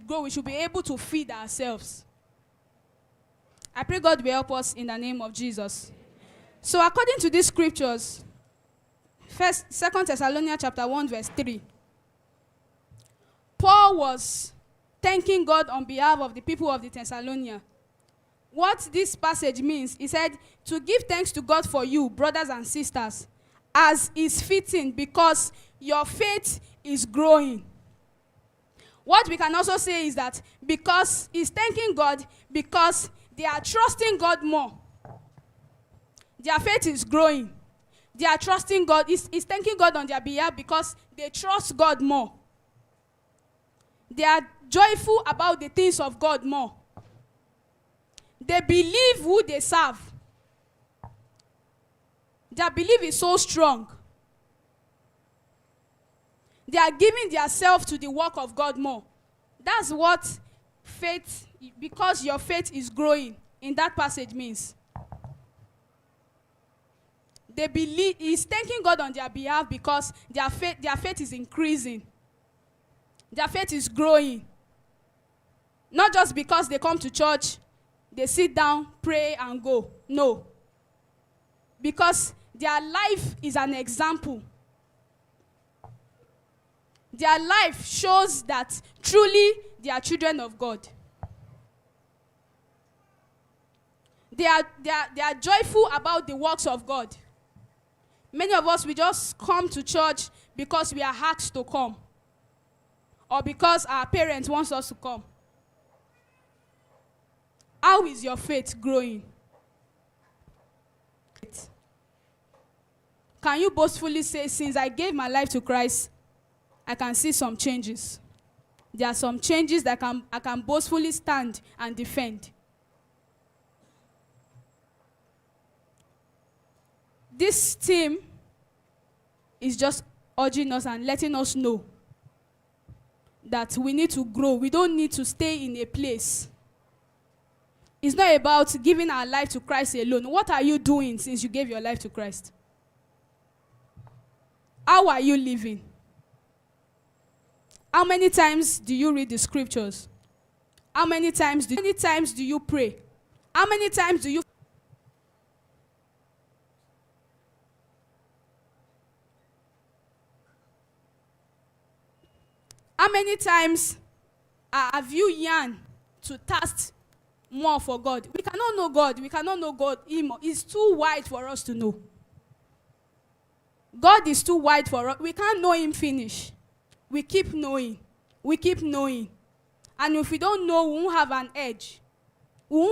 grow, we should be able to feed ourselves. I pray God will help us in the name of Jesus. So according to these scriptures, 2 Thessalonians chapter 1 verse 3, Paul was thanking God on behalf of the people of the Thessalonians. What this passage means, he said, to give thanks to God for you, brothers and sisters, as is fitting, because your faith is growing. What we can also say is that because he's thanking God because they are trusting God more. Their faith is growing. They are trusting God. He's thanking God on their behalf because they trust God more. They are joyful about the things of God more. They believe who they serve. Their belief is so strong. They are giving themselves to the work of God more. That's what faith, because your faith is growing, in that passage means. They believe, he's thanking God on their behalf because their faith is increasing. Their faith is growing. Not just because they come to church, they sit down, pray, and go. No. Because their life is an example. Their life shows that truly they are children of God. They are joyful about the works of God. Many of us, we just come to church because we are asked to come, or because our parents want us to come. How is your faith growing? Can you boastfully say, since I gave my life to Christ, I can see some changes? There are some changes that I can boastfully stand and defend. This team is just urging us and letting us know that we need to grow. We don't need to stay in a place. It's not about giving our life to Christ alone. What are you doing since you gave your life to Christ? How are you living? How many times do you read the scriptures? How many times do you pray? How many times do you... How many times have you yearned to thirst more for God? We cannot know God. We cannot know God. It's too wide for us to know. God is too wide for us. We can't know him finish. We keep knowing. We keep knowing. And if we don't know, we won't have an edge. We won't